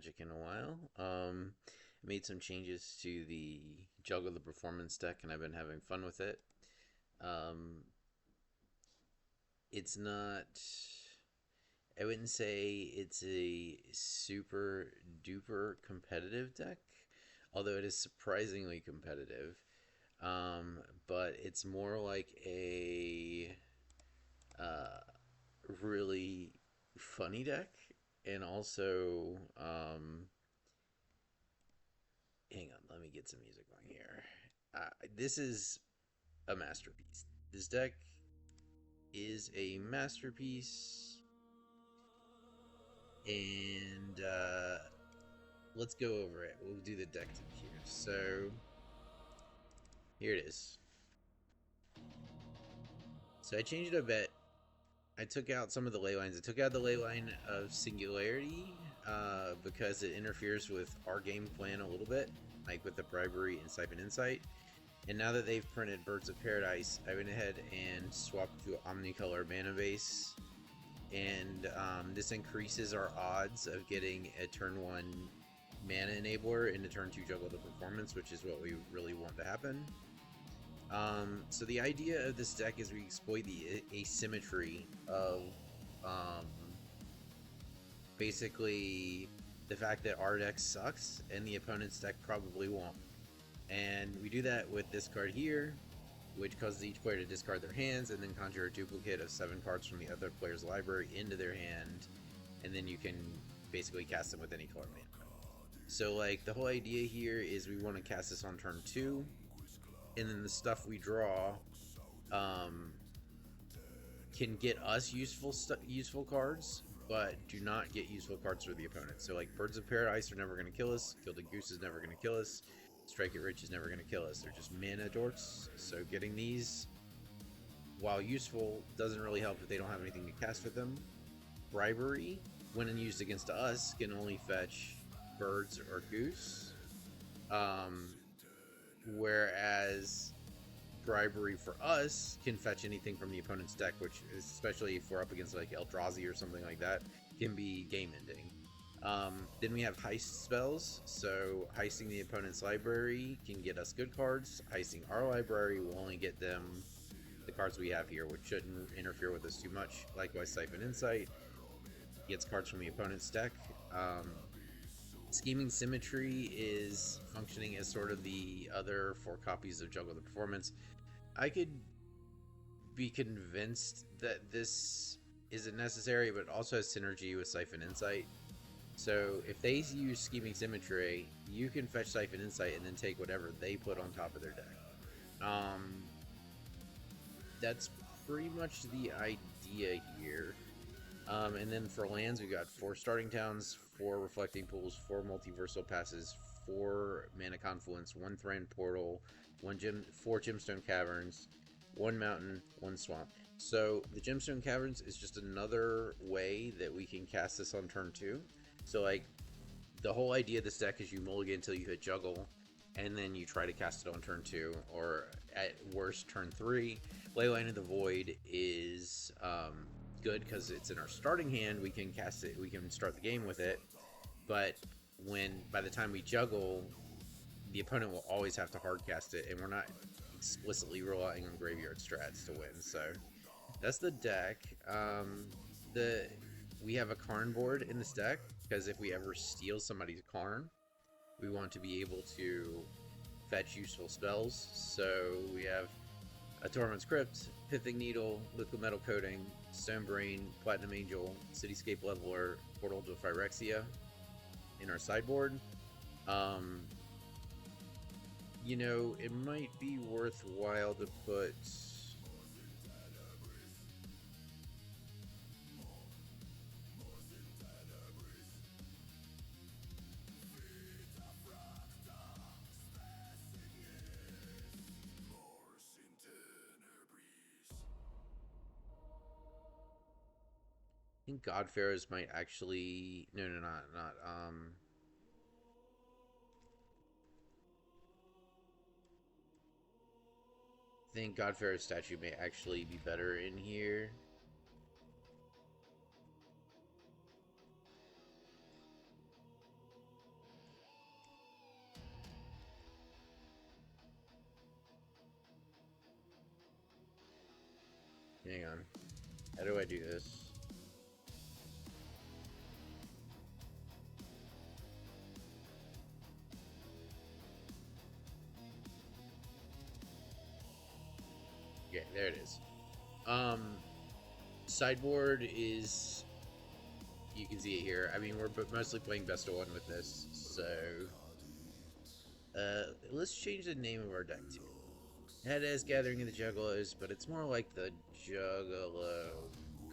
Magic in a while. Made some changes to the Juggle the Performance deck, and I've been having fun with it. Um, it's not. I wouldn't say it's a super duper competitive deck, although it is surprisingly competitive. But it's more like a really funny deck, and also hang on, let me get some music on here. This is a masterpiece. This deck is a masterpiece, and let's go over it. We'll do the deck tip here. So here it is. So I changed it a bit. I took out some of the ley lines. I took out the ley line of Singularity because it interferes with our game plan a little bit, like with the Bribery and Siphon Insight. And now that they've printed Birds of Paradise, I went ahead and swapped to Omnicolor Mana Base. And this increases our odds of getting a turn 1 Mana Enabler into turn 2 Juggle the Performance, which is what we really want to happen. So the idea of this deck is we exploit the asymmetry of basically the fact that our deck sucks and the opponent's deck probably won't. And we do that with this card here, which causes each player to discard their hands and then conjure a duplicate of 7 cards from the other player's library into their hand, and then you can basically cast them with any color mana. So like the whole idea here is we want to cast this on turn 2, and then the stuff we draw can get us useful cards, but do not get useful cards for the opponent. So like Birds of Paradise are never going to kill us, Gilded Goose is never going to kill us, Strike It Rich is never going to kill us. They're just mana dorks, so getting these, while useful, doesn't really help if they don't have anything to cast with them. Bribery, when used against us, can only fetch birds or goose. Whereas Bribery for us can fetch anything from the opponent's deck, which, especially if we're up against like Eldrazi or something like that, can be game ending. Then we have heist spells, so heisting the opponent's library can get us good cards. Heisting our library will only get them the cards we have here, which shouldn't interfere with us too much. Likewise, Siphon Insight gets cards from the opponent's deck. Scheming Symmetry is functioning as sort of the other 4 copies of Juggle the Performance. I could be convinced that this isn't necessary, but it also has synergy with Siphon Insight. So if they use Scheming Symmetry, you can fetch Siphon Insight and then take whatever they put on top of their deck. That's pretty much the idea here. And then for lands, we got 4 Starting Towns, 4 Reflecting Pools, 4 Multiversal Passes, 4 Mana Confluence, 1 Thran Portal, 4 Gemstone Caverns, 1 Mountain, 1 Swamp. So the Gemstone Caverns is just another way that we can cast this on turn 2. So like the whole idea of this deck is you mulligan until you hit Juggle, and then you try to cast it on turn 2, or at worst turn 3. Leyline of the Void is good because it's in our starting hand. We can cast it, we can start the game with it, but by the time we Juggle, the opponent will always have to hard cast it, and we're not explicitly relying on graveyard strats to win. So that's the deck. We have a Karn board in this deck because if we ever steal somebody's Karn, we want to be able to fetch useful spells. So we have a Torment's Crypt, Pithing Needle, Liquid Metal Coating, Stone Brain, Platinum Angel, Cityscape Leveler, Portal to Phyrexia in our sideboard. You know, it might be worthwhile to put I think Godfarers might actually... No, not. I think Godfarer's statue may actually be better in here. How do I do this? Okay, there it is. Sideboard is, you can see it here. I mean, we're mostly playing best of one with this, so let's change the name of our deck too. It has Gathering of the Juggalos, but it's more like the Juggalo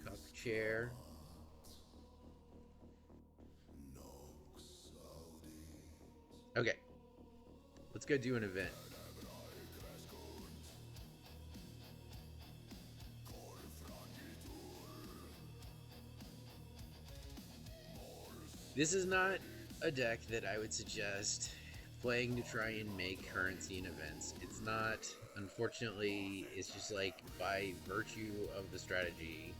Cup Chair. Okay, let's go do an event. This is not a deck that I would suggest playing to try and make currency in events. It's not. Unfortunately, it's just like, by virtue of the strategy,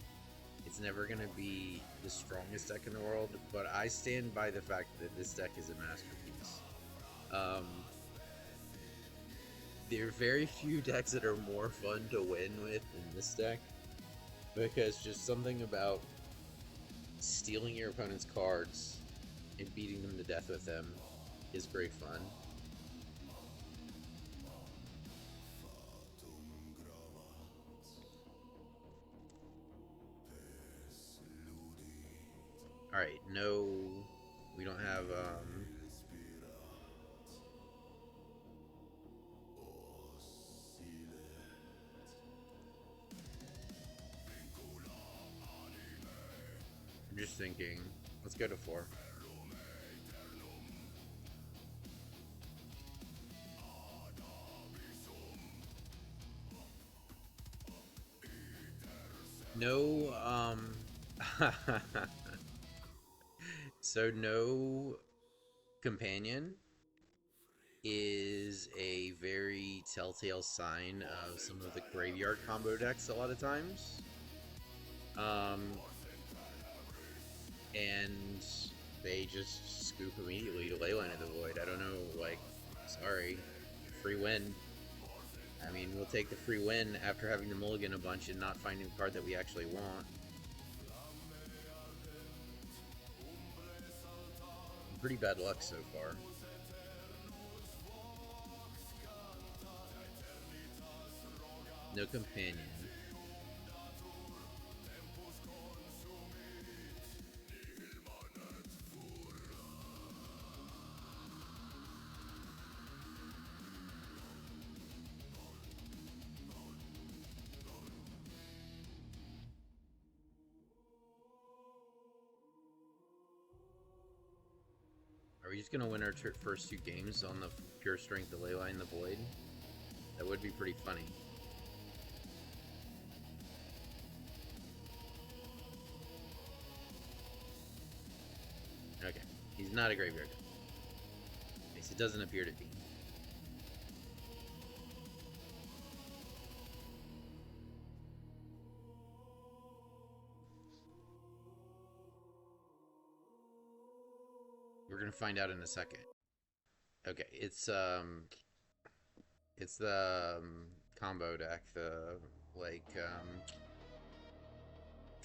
it's never going to be the strongest deck in the world, but I stand by the fact that this deck is a masterpiece. There are very few decks that are more fun to win with than this deck, because just something about stealing your opponent's cards and beating them to death with them is great fun. Alright, no, we don't have, I'm just thinking, let's go to 4. No, so no companion is a very telltale sign of some of the graveyard combo decks a lot of times. And they just scoop immediately to Leyline of the Void. I don't know, like, sorry, free win. I mean, we'll take the free win after having to mulligan a bunch and not finding the card that we actually want. Pretty bad luck so far. No companion. Are we just gonna win our first 2 games on the pure strength of Leyline the Void? That would be pretty funny. Okay, he's not a graveyard. At least it doesn't appear to be. We're gonna find out in a second. Okay, it's the combo deck, the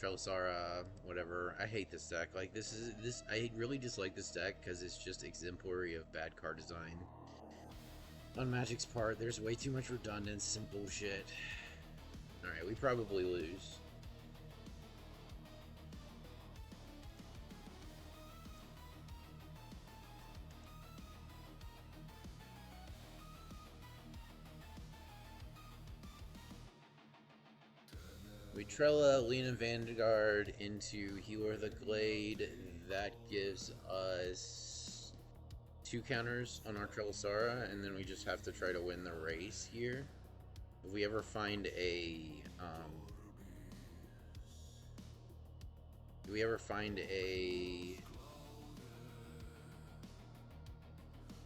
Trelisara, whatever. I hate this deck. Like, I really dislike this deck because it's just exemplary of bad card design. On Magic's part, there's way too much redundance and bullshit. Alright, we probably lose. We Trella, Lena Vanguard into Healer of the Glade. That gives us 2 counters on our Trelisara, and then we just have to try to win the race here. If we ever find a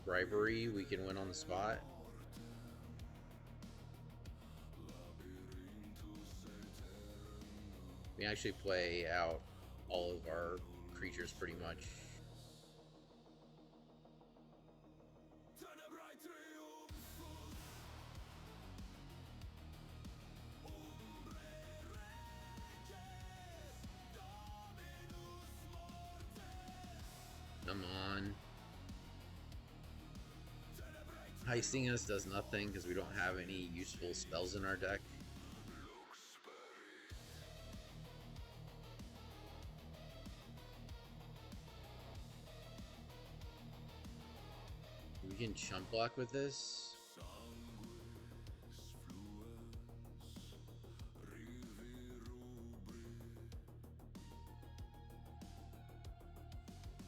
bribery, we can win on the spot. We actually play out all of our creatures pretty much. Heisting us does nothing because we don't have any useful spells in our deck. We can chump block with this.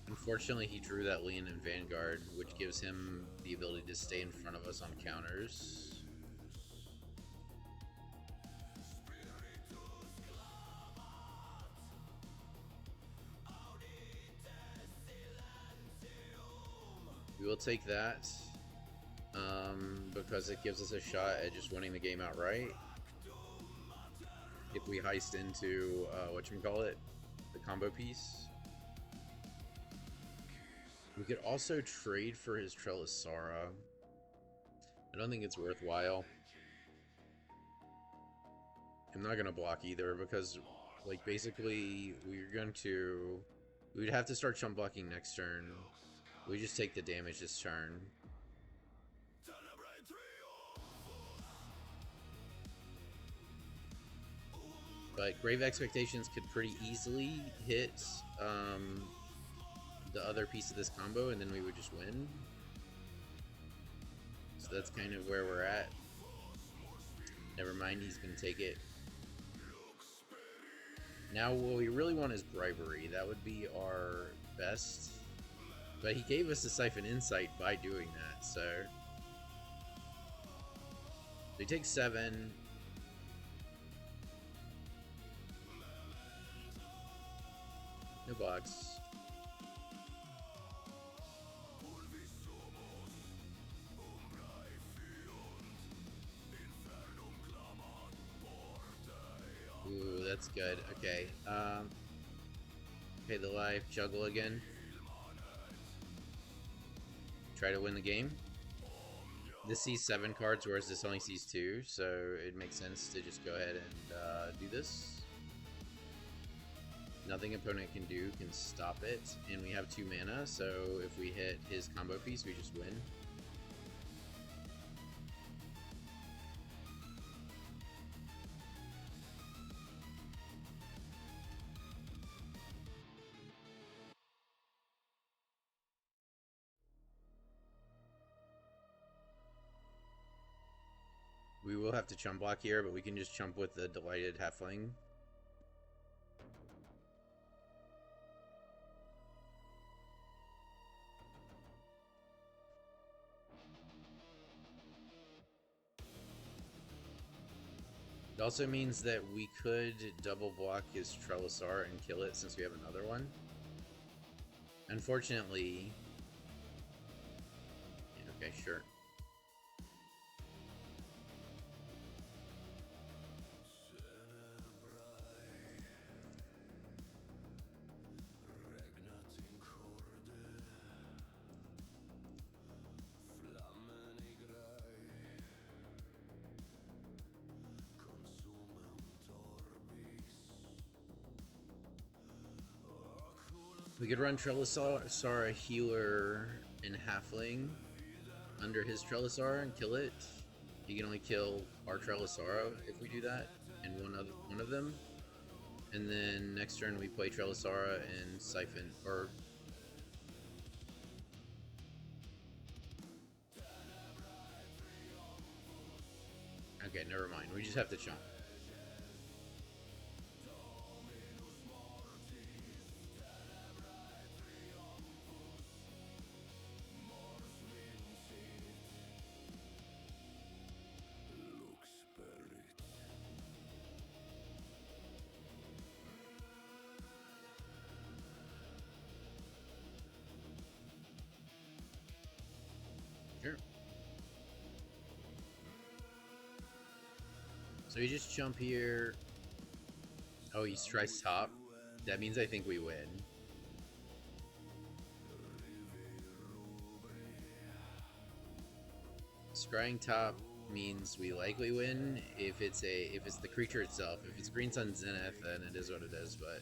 Unfortunately, he drew that Leon in Vanguard, which gives him the ability to stay in front of us on counters. We will take that, because it gives us a shot at just winning the game outright. If we heist into, whatchamacallit, the combo piece. We could also trade for his Trelisara. I don't think it's worthwhile. I'm not gonna block either because, like, basically we'd have to start chump blocking next turn. We just take the damage this turn. But Grave Expectations could pretty easily hit the other piece of this combo, and then we would just win. So that's kind of where we're at. Never mind, he's gonna take it. Now what we really want is Bribery. That would be our best. But he gave us a Siphon Insight by doing that, so... He takes 7. No box. Ooh, that's good. Okay. Pay the life, juggle again. Try to win the game. This sees 7 cards, whereas this only sees 2, so it makes sense to just go ahead and do this. Nothing opponent can do can stop it, and we have 2 mana, so if we hit his combo piece, we just win. We will have to chump block here, but we can just chump with the Delighted Halfling. It also means that we could double block his Trelisar and kill it since we have another one. Unfortunately... Okay, sure. We could run Trelisar, Healer, and Halfling under his Trelisar and kill it. He can only kill our Trelisara if we do that, and one of them. And then next turn we play Trelisara and Siphon, or... Okay, never mind. We just have to chump. Sure. So you just jump here. Oh, he strikes top. That means I think we win. Scrying top means we likely win if it's the creature itself. If it's Green Sun Zenith, then it is what it is, but...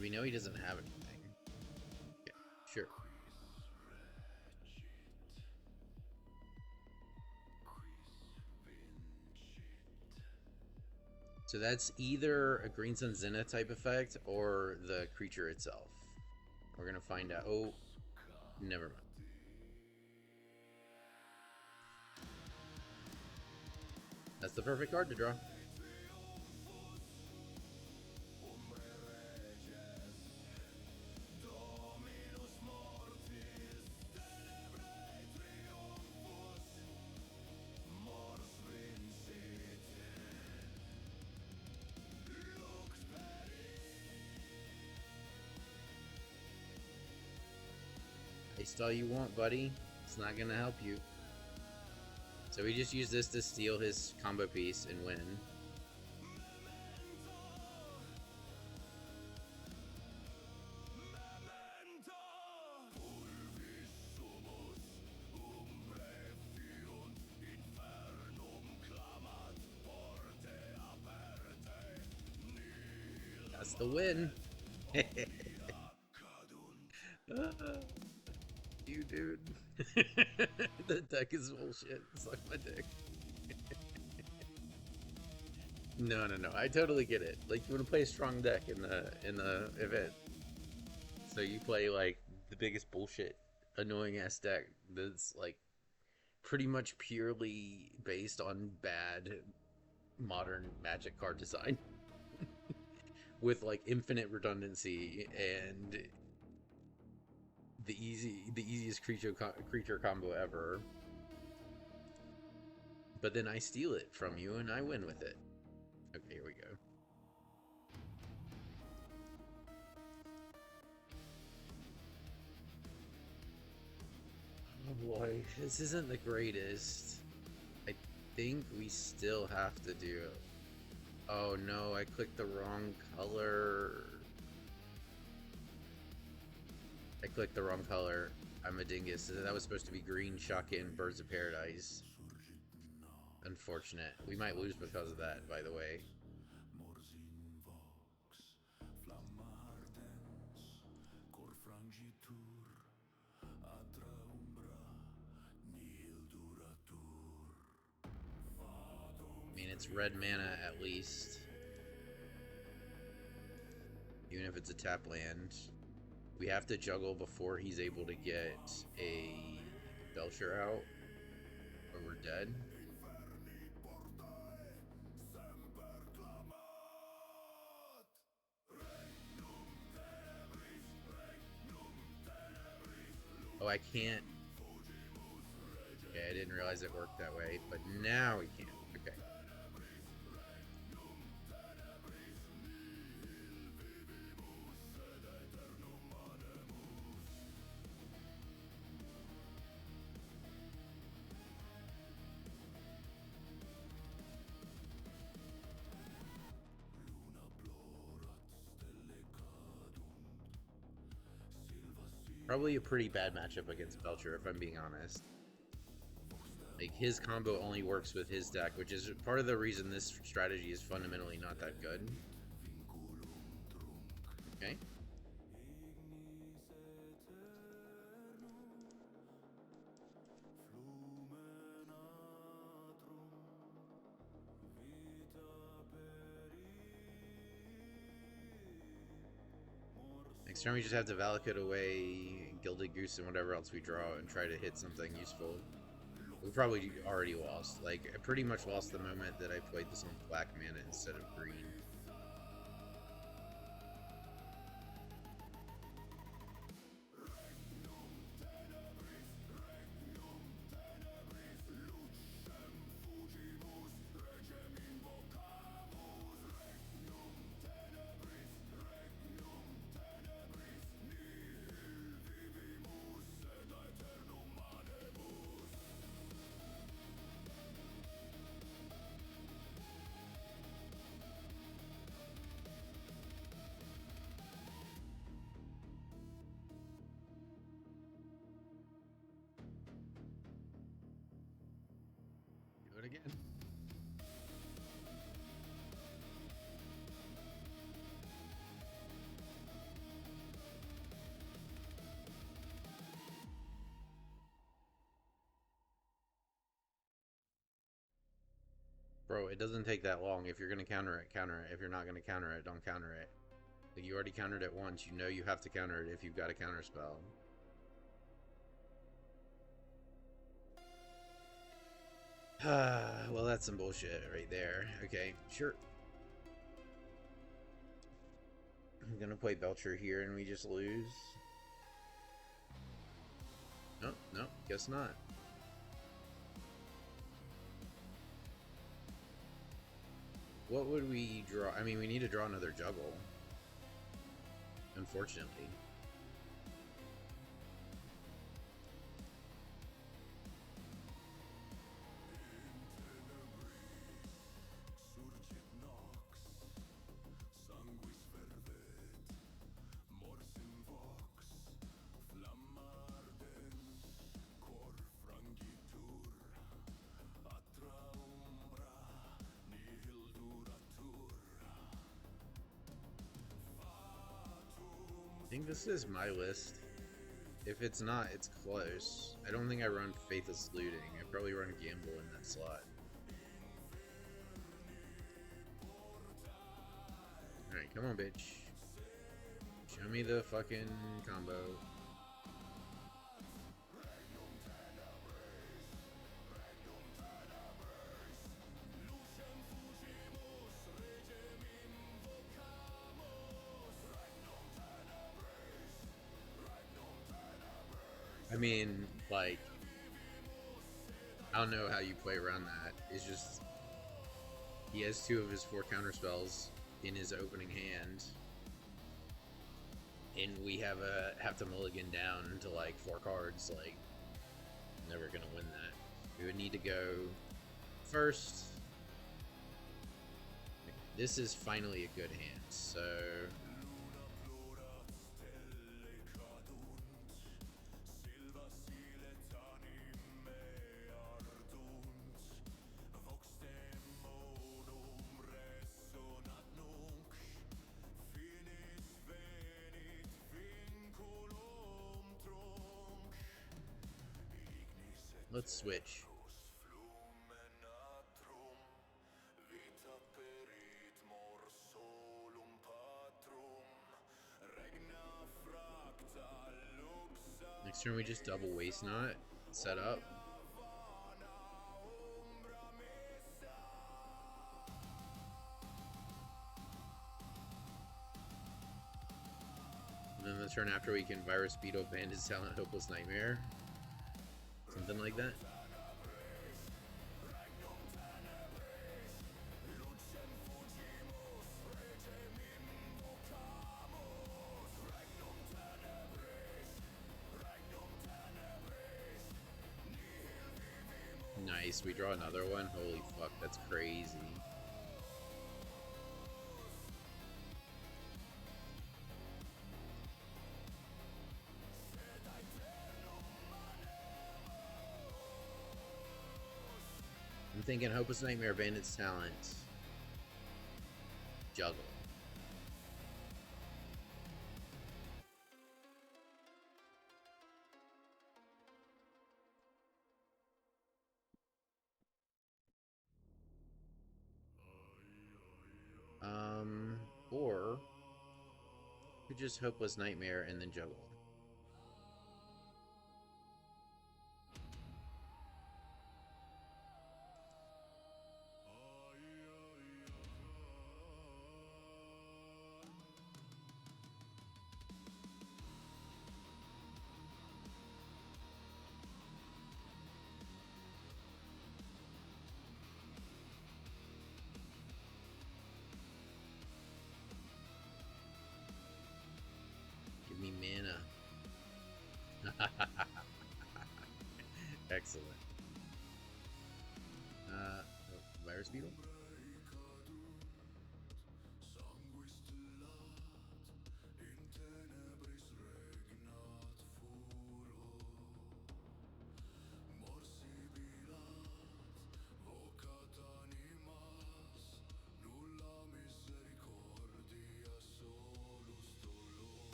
We know he doesn't have anything. Yeah, sure. So that's either a Green Sun Zenith type effect or the creature itself. We're gonna find out. Oh, never mind. That's the perfect card to draw. Waste all you want, buddy. It's not gonna help you. So we just use this to steal his combo piece and win. That's the win. You dude. The deck is bullshit. Suck my dick. No. I totally get it. Like, you want to play a strong deck in the event. So you play like the biggest bullshit, annoying ass deck that's like pretty much purely based on bad modern Magic card design, with like infinite redundancy and the easiest creature combo ever. But then I steal it from you and I win with it. Okay, here we go. Oh boy, this isn't the greatest. I think we still have to do it. Oh no, I clicked the wrong color. I clicked the wrong color. I'm a dingus. That was supposed to be green, Shotgun, Birds of Paradise. Unfortunate. We might lose because of that, by the way. I mean, it's red mana at least. Even if it's a tap land. We have to juggle before he's able to get a Belcher out, or we're dead. Oh, I can't. Okay, I didn't realize it worked that way, but now we can. Okay. Probably a pretty bad matchup against Belcher, if I'm being honest. Like, his combo only works with his deck, which is part of the reason this strategy is fundamentally not that good. Okay. Next turn we just have to Valakut away, Gilded Goose, and whatever else we draw and try to hit something useful. We probably already lost. Like, I pretty much lost the moment that I played this on black mana instead of green. Do it again. Bro, it doesn't take that long. If you're gonna counter it, counter it. If you're not gonna counter it, don't counter it. Like, you already countered it once. You know you have to counter it if you've got a counter spell. Well, that's some bullshit right there. Okay, sure. I'm gonna play Belcher here and we just lose. No, no, guess not. What would we draw? I mean, we need to draw another juggle. Unfortunately. I think this is my list. If it's not, it's close. I don't think I run Faithless Looting. I probably run Gamble in that slot. Alright, come on, bitch. Show me the fucking combo. I mean, like, I don't know how you play around that. It's just, he has 2 of his 4 counterspells in his opening hand, and we have to mulligan down to like 4 cards. Like, never gonna win that. We would need to go first. This is finally a good hand, so let's switch. Next turn we just double Waste Knot, set up. And then the turn after we can Virus Beetle, Bandit Talent, Hopeless Nightmare. Something like that. Nice, we draw another one. Holy fuck, that's crazy. I'm thinking Hopeless Nightmare, Bandit's Talent, Juggle. Or we could just Hopeless Nightmare and then Juggle. Give me mana. Excellent. Virus Beetle?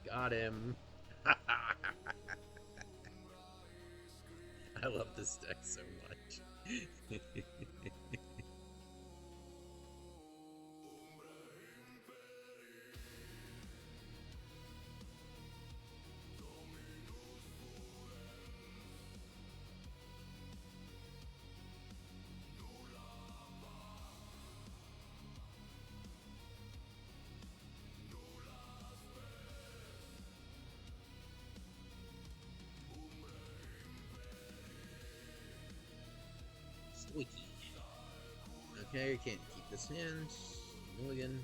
Got him. I love this deck so much. Squeaky. Okay, can't keep this hand. Mulligan.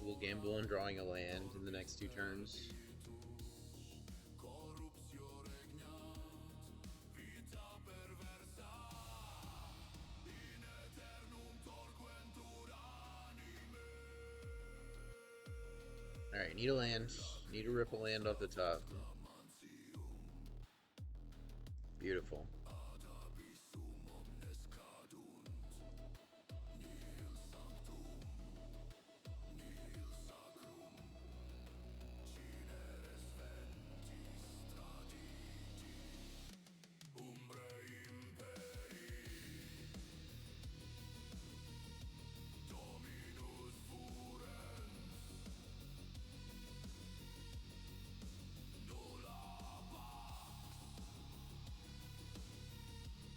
We'll gamble on drawing a land in the next 2 turns. Alright, need a land. Need to rip a land off the top. Beautiful.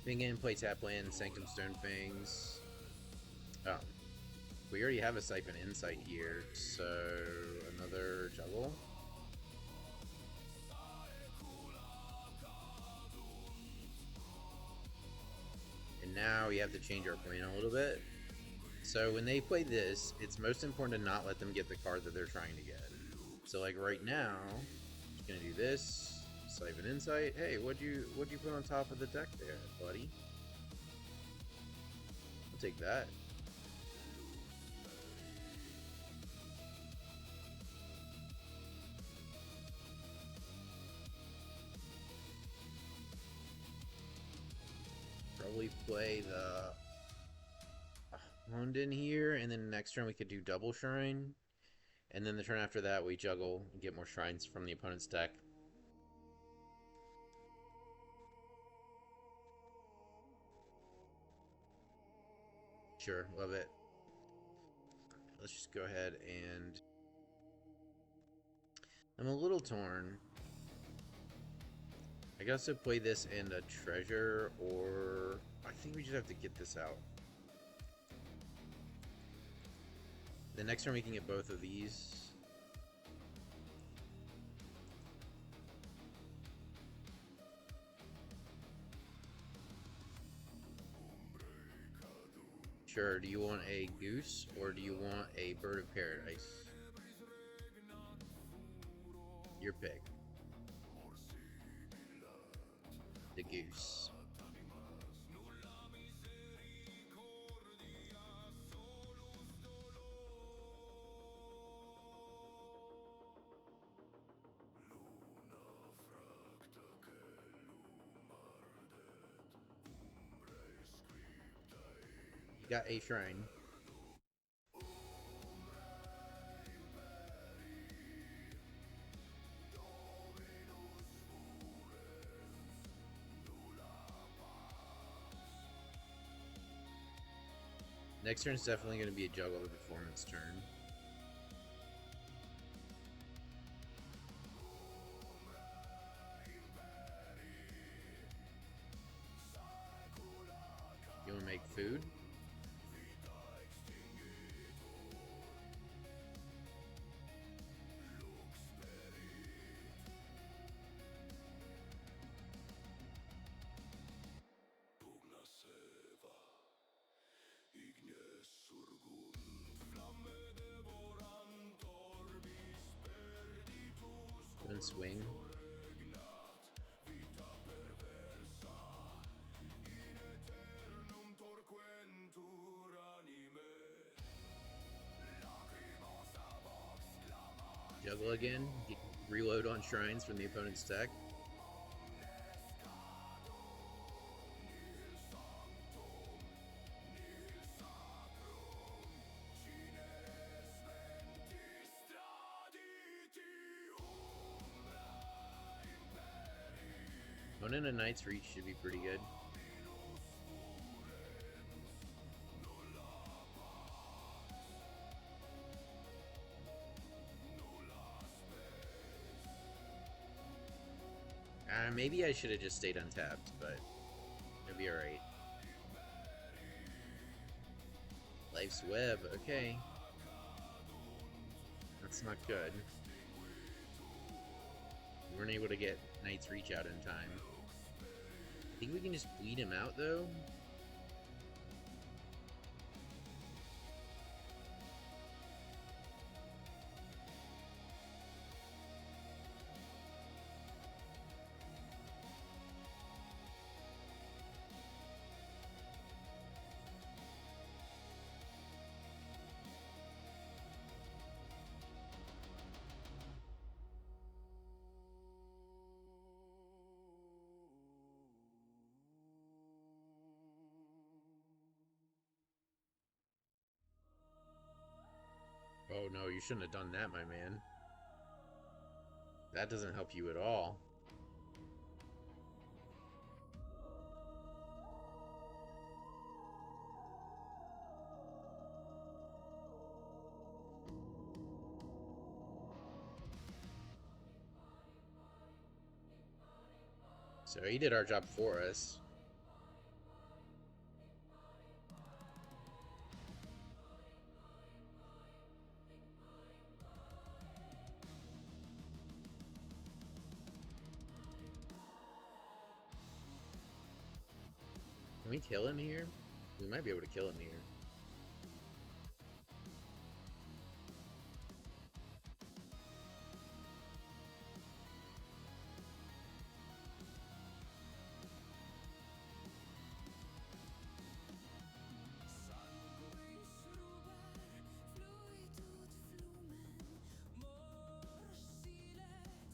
Big in, play tap land, Sanctum Stone Fangs. Oh. We already have a Siphon Insight here, so another Juggle. And now we have to change our plan a little bit. So when they play this, it's most important to not let them get the card that they're trying to get. So like right now, I'm gonna do this. Siphon Insight. Hey, what'd you put on top of the deck there, buddy? I'll take that. Probably play the Hound in here, and then next turn we could do double Shrine. And then the turn after that we juggle and get more shrines from the opponent's deck. Sure, love it. Let's just go ahead and... I'm a little torn. I guess to play this and a treasure, or... I think we just have to get this out. The next turn we can get both of these. Sure, do you want a goose or do you want a bird of paradise? Your pick. The goose. You got a shrine. Next turn is definitely going to be a Juggle the Performance turn. You want to make food? Then swing. Juggle again. Reload on shrines from the opponent's deck. Opponent and Knight's Reach should be pretty good. Maybe I should have just stayed untapped, but it'll be alright. Life's Web, okay. That's not good. We weren't able to get Knight's Reach out in time. I think we can just bleed him out, though. Oh no, you shouldn't have done that, my man. That doesn't help you at all. So he did our job for us. Can we kill him here? We might be able to kill him here.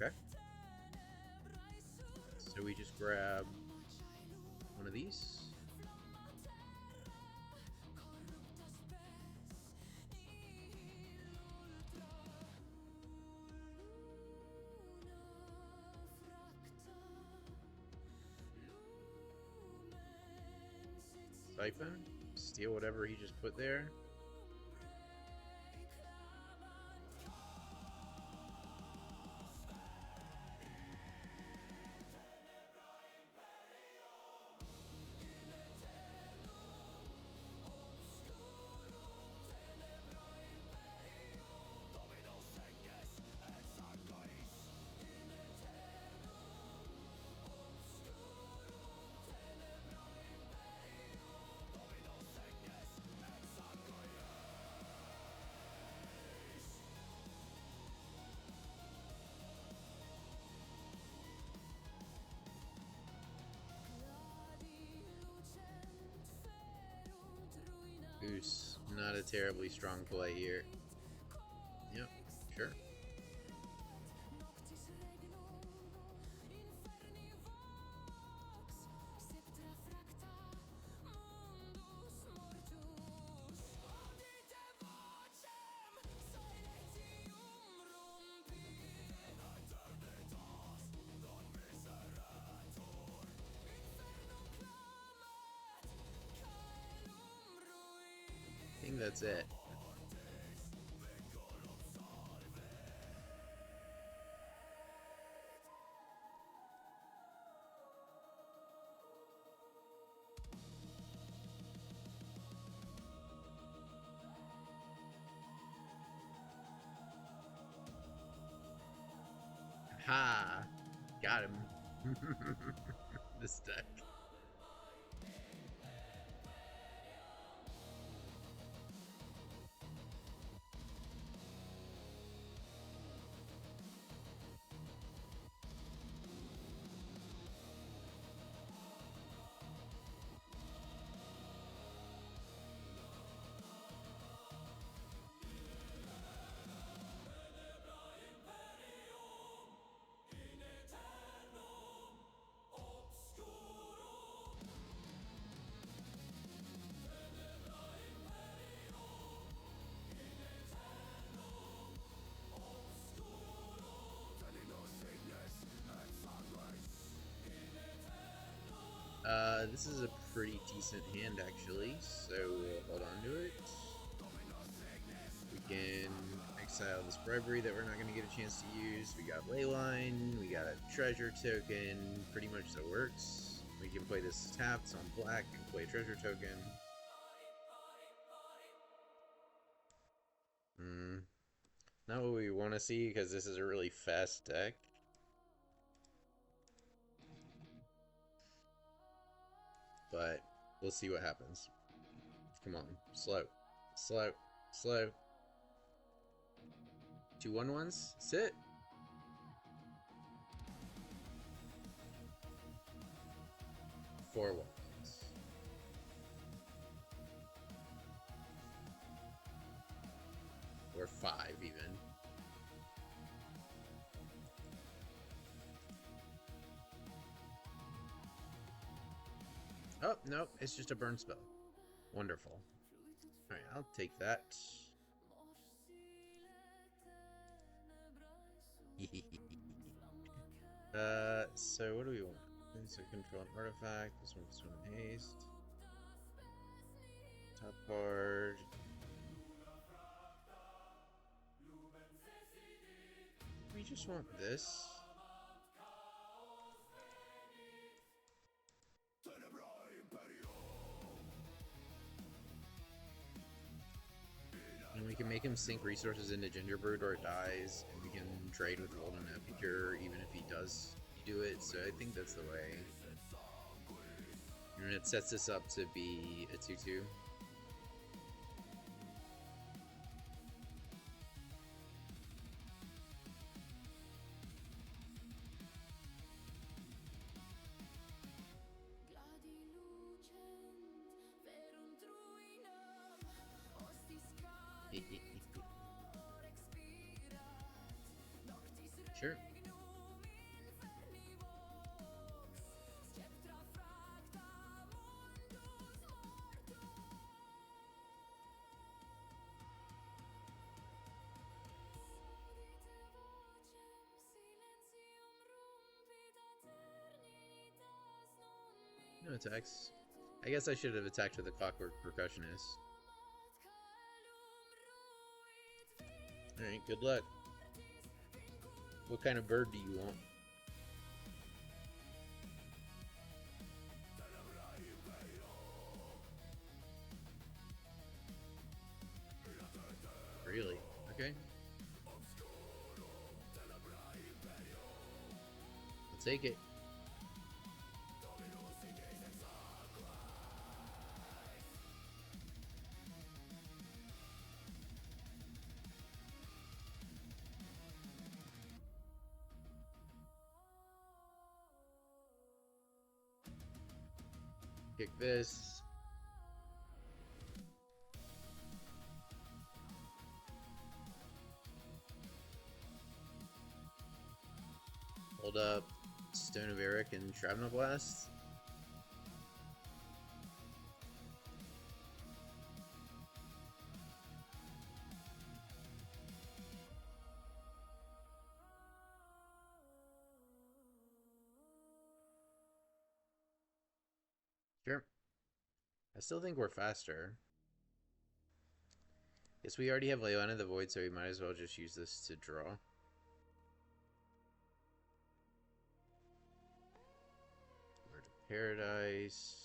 Okay. So we just grab one of these. Siphon, steal whatever he just put there. Goose, not a terribly strong play here. Yep, sure. I think that's it. Ha! Got him. This deck. This is a pretty decent hand, actually, so we'll hold on to it. We can exile this bribery that we're not going to get a chance to use. We got Leyline, we got a treasure token, pretty much that works. We can play this tapped on black and play a treasure token. Not what we want to see, because this is a really fast deck. But we'll see what happens. Come on. Slow. Slow. Slow. 2 1-1s. Sit. Four 1-1s. Or 5 even. Oh, no, it's just a burn spell. Wonderful. Alright, I'll take that. So what do we want? So control an artifact. This one's one haste. Top card. We just want this. And we can make him sink resources into Gingerbread or it dies, and we can trade with Golden Epicure even if he does do it, so I think that's the way. And it sets this up to be a 2-2. Sure. No attacks. I guess I should have attacked with the Clockwork Percussionist. Alright, good luck. What kind of bird do you want? Really? Okay. I'll take it. Kick this. Hold up Stone of Eric and Shrapnel Blast. Sure. I still think we're faster. Guess we already have Leyline of the Void, so we might as well just use this to draw. Word of Paradise.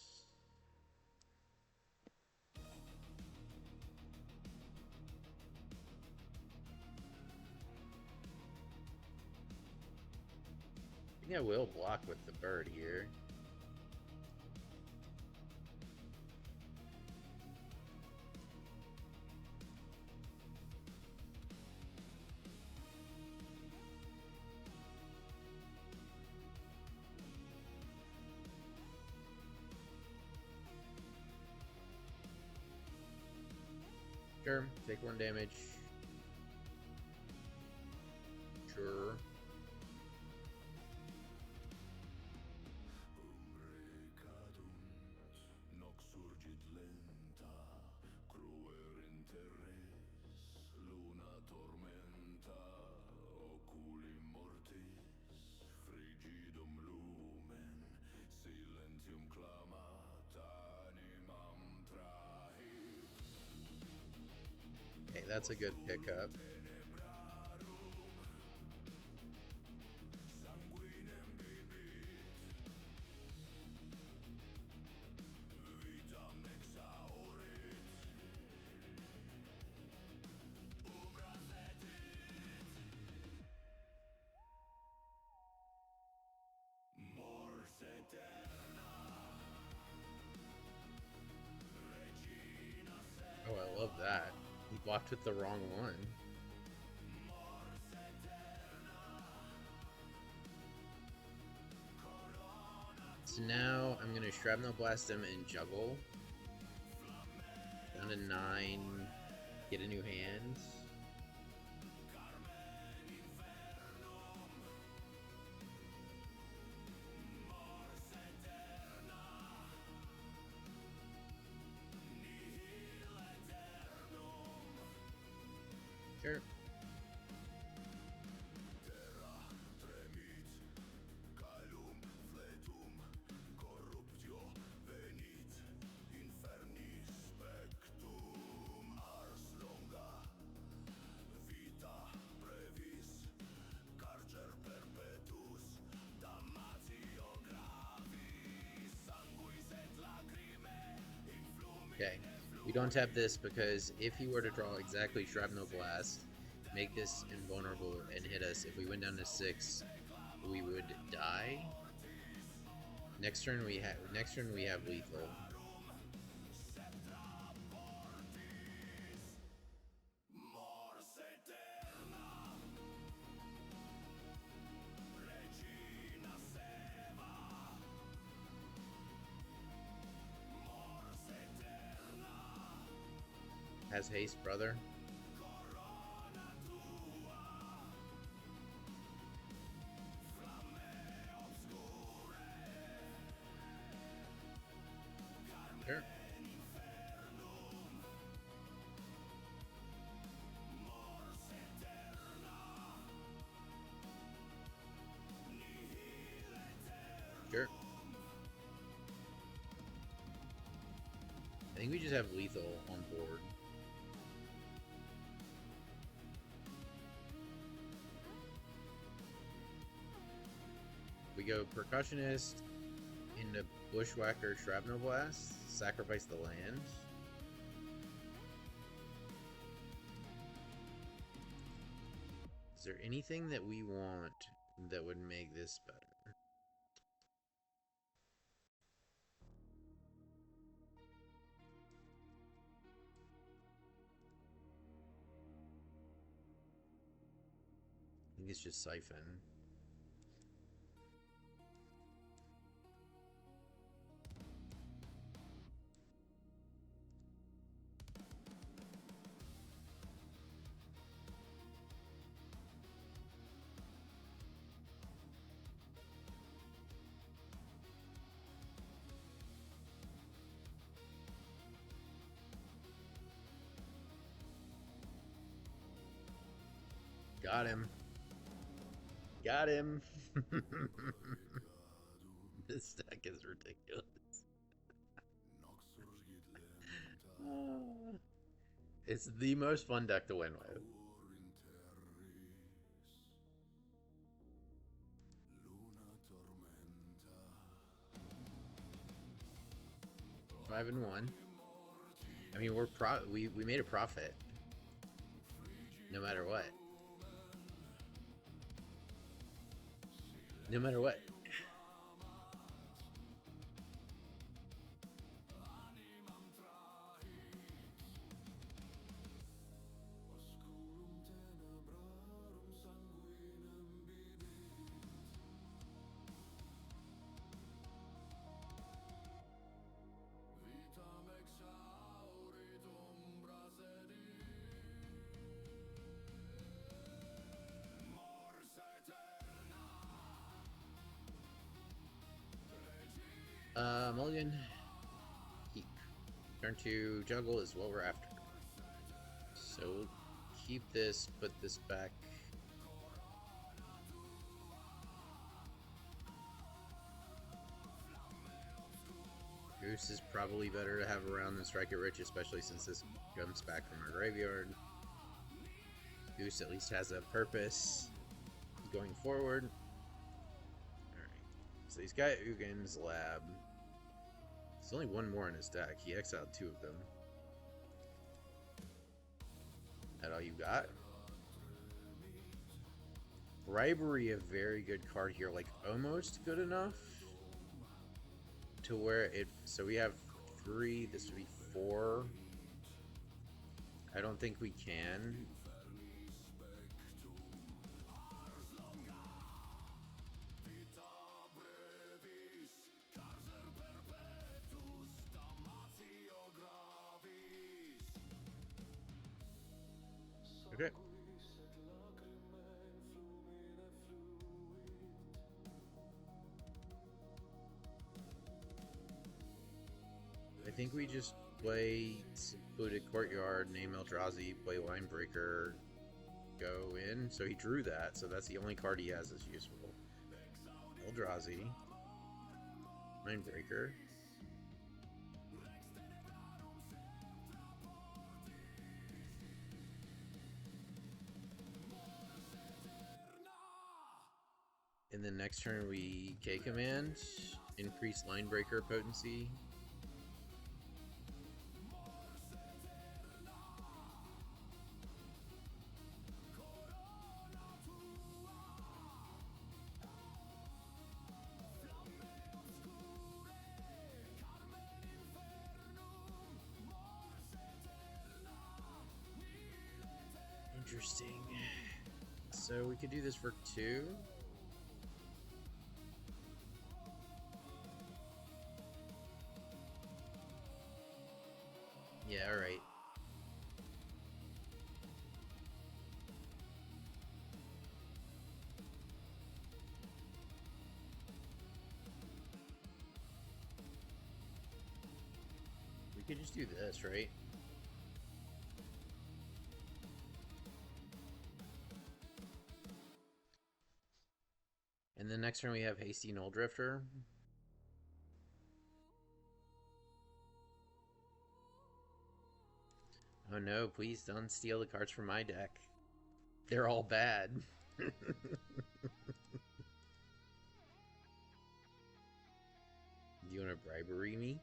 I think I will block with the bird here. Sure, take 1 damage. Sure. That's a good pickup. Oh, I love that. He blocked with the wrong one. So now I'm gonna Shrapnel Blast him and Juggle. Down to 9. Get a new hand. Sure. Okay, we don't tap this because if he were to draw exactly Shrapnel Blast, make this invulnerable and hit us, if we went down to 6, we would die. Next turn we have lethal. Has haste, brother. Sure. Sure. I think we just have lethal on board. We go Percussionist into Bushwhacker Shrapnel Blast, sacrifice the land. Is there anything that we want that would make this better? I think it's just Siphon. Got him. Got him. This stack is ridiculous. It's the most fun deck to win with. Five and one. I mean, we made a profit. No matter what. No matter what. Mulligan. Keep. Turn to Juggle is what we're after. So we'll keep this, put this back. Goose is probably better to have around than Strike It Rich, especially since this comes back from our graveyard. Goose at least has a purpose going forward. Alright. So he's got Ugin's Lab. There's only one more in his deck. He exiled 2 of them. That all you got? Bribery, a very good card here. Like, almost good enough to where it... So we have 3. This would be 4. I don't think we can. Okay. I think we just play Secluded Courtyard, name Eldrazi, play Linebreaker, go in. So he drew that, so that's the only card he has that's useful. Eldrazi, Linebreaker. And then next turn we K-Command, increase Linebreaker potency. Interesting. So we could do this for 2. Yeah, alright. We could just do this, right? And then next turn we have Hasty Null Drifter. Oh no, please don't steal the cards from my deck. They're all bad. Do you want to bribery me?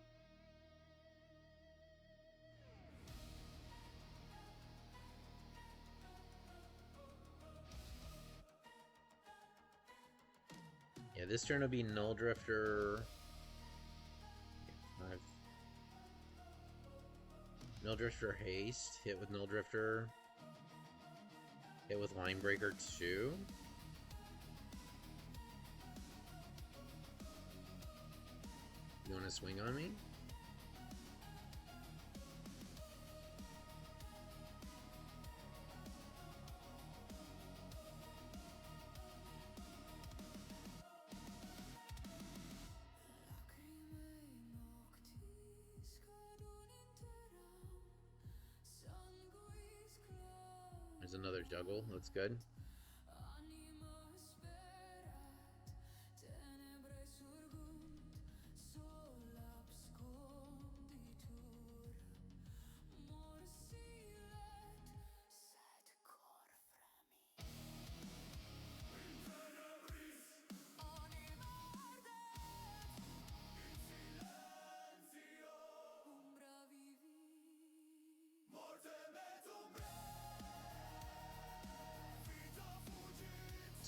Yeah, this turn will be Null Drifter. 5. Null Drifter Haste. Hit with Null Drifter. Hit with Linebreaker 2. You want to swing on me? There's another juggle. That's good.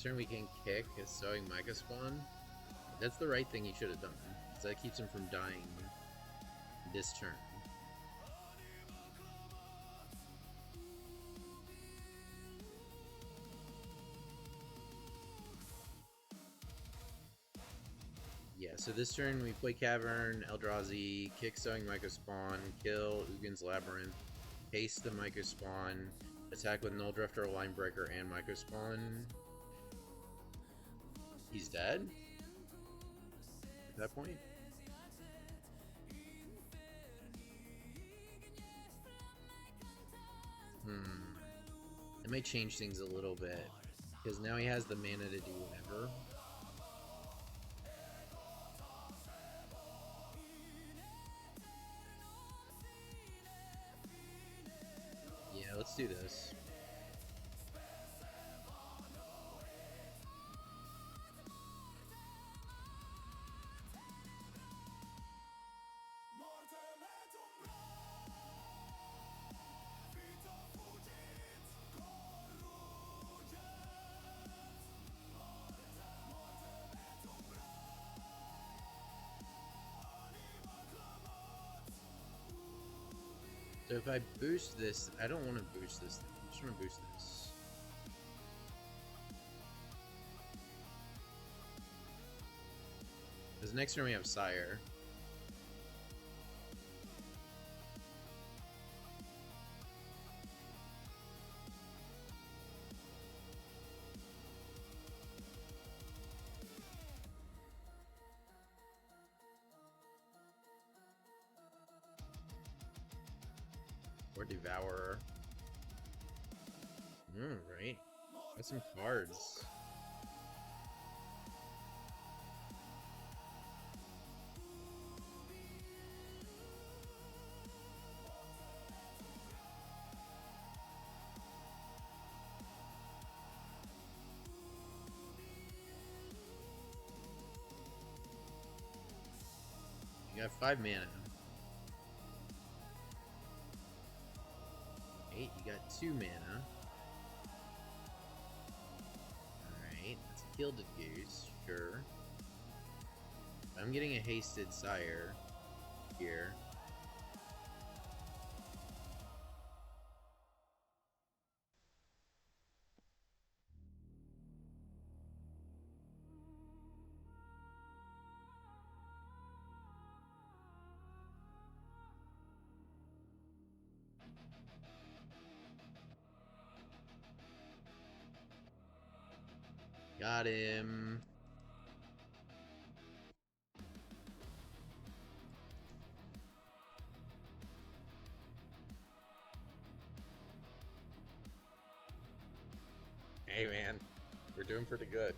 Turn we can kick his Sowing Micah Spawn. That's the right thing he should have done, because that keeps him from dying this turn. Yeah, so this turn we play Cavern, Eldrazi, kick Sowing Micah Spawn, kill Ugin's Labyrinth, haste the Micah Spawn, attack with Null Drifter, Linebreaker, and Micah Spawn. He's dead? At that point? It might change things a little bit, because now he has the mana to do whatever. Yeah, let's do this. So if I boost this, I don't want to boost this thing. I just want to boost this. Because next turn we have Sire. Or Devourer. Right. Got some cards. You got 5 mana. 8, you got 2 mana. Alright, that's a Gilded Goose, sure. I'm getting a hasted Sire here. Got him. Hey man, we're doing pretty good.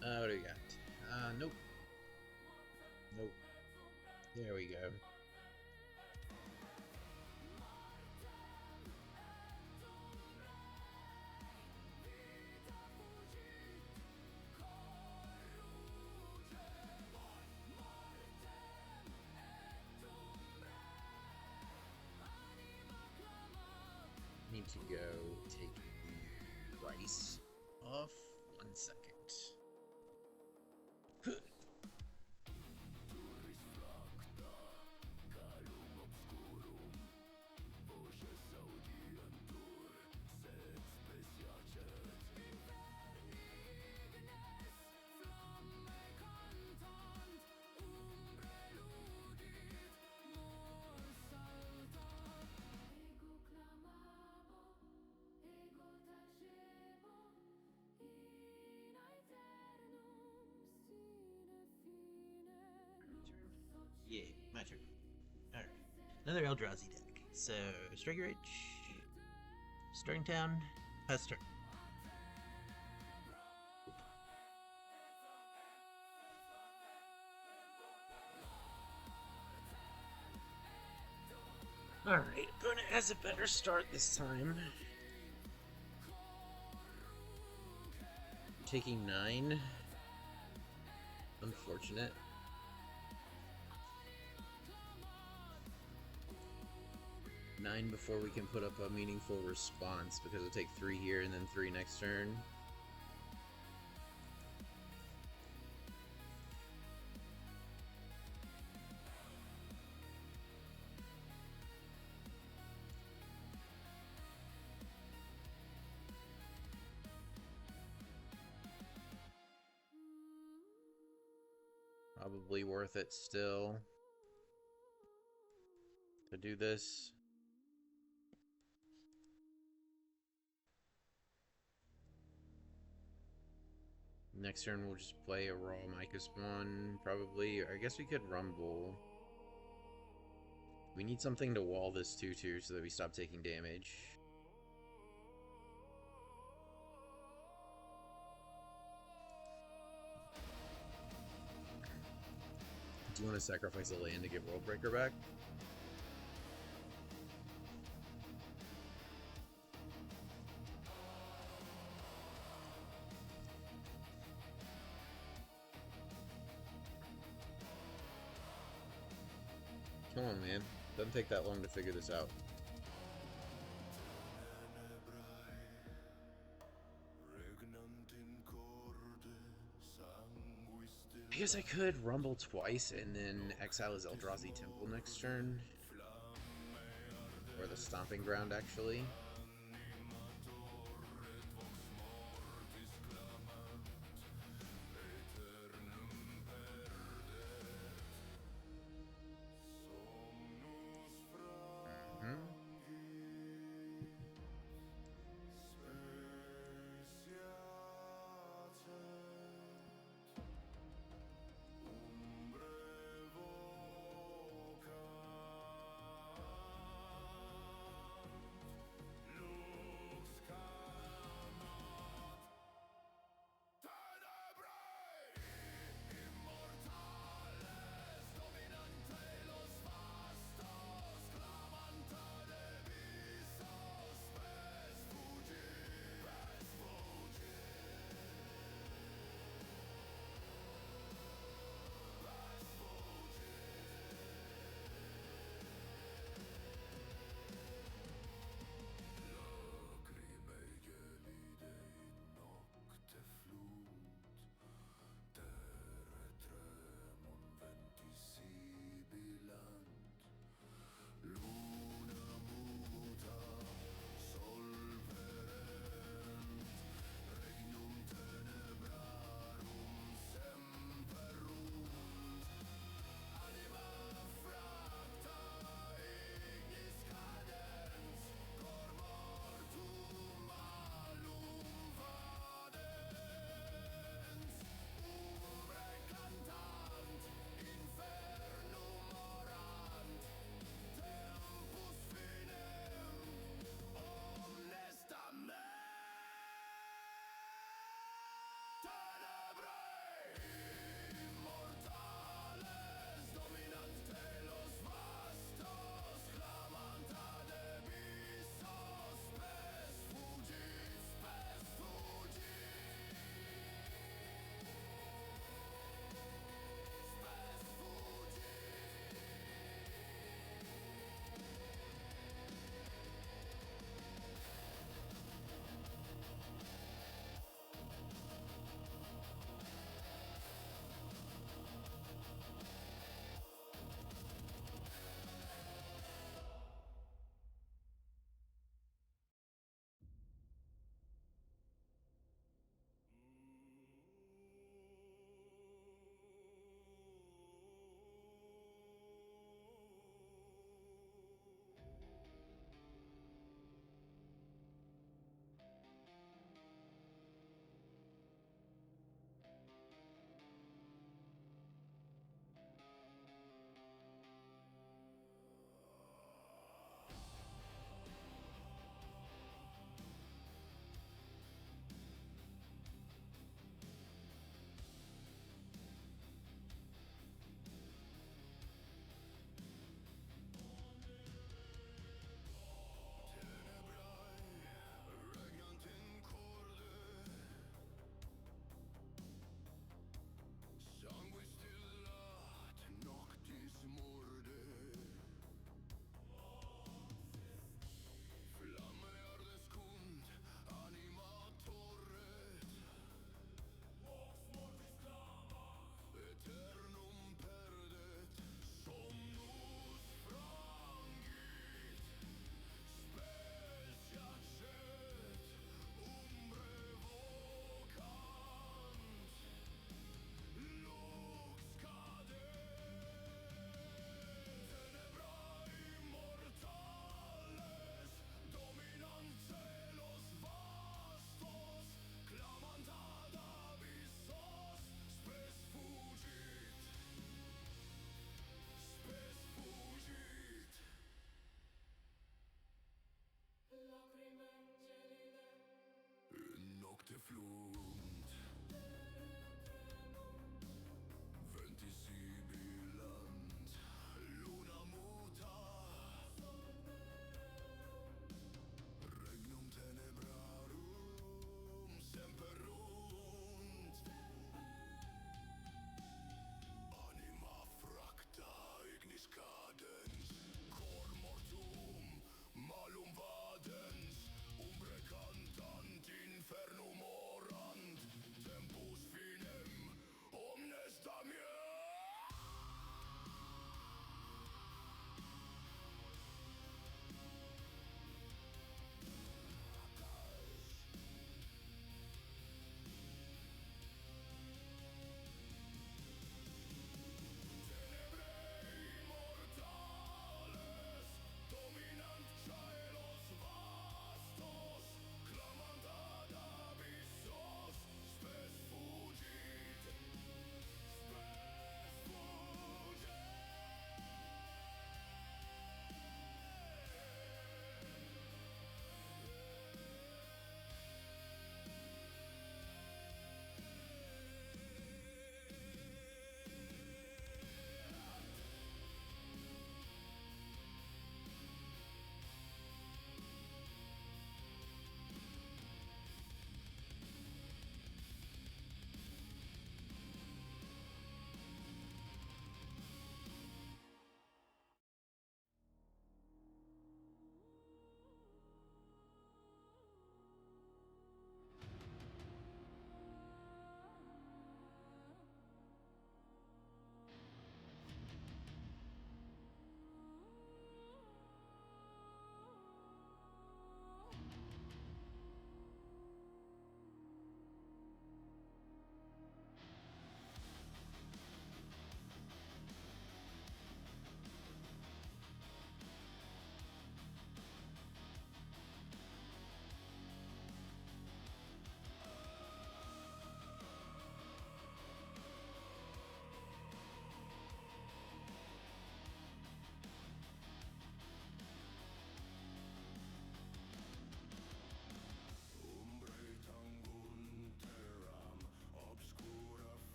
What do we got? Nope. Nope. There we go. Need to go take the rice off. 1 second. Yeah, my turn. Alright. Another Eldrazi deck. So, Strike Rage, Starting Town, pass turn. Alright, opponent has a better start this time. Taking 9. Unfortunate. Nine before we can put up a meaningful response, because it'll take 3 here and then 3 next turn. Probably worth it still to do this. Next turn we'll just play a raw Micah Spawn, probably. I guess we could Rumble. We need something to wall this 2-2 so that we stop taking damage. Do you want to sacrifice a land to get World Breaker back? Come on, man. Doesn't take that long to figure this out. I guess I could Rumble twice and then exile his Eldrazi Temple next turn. Or the Stomping Ground, actually. morte flunt venti sibilant luna muta regnum tenebrarum semperunt anima fracta ignis cadens cor mortum malum vadens umbre cantant infernum orant tempus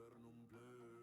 infernum play.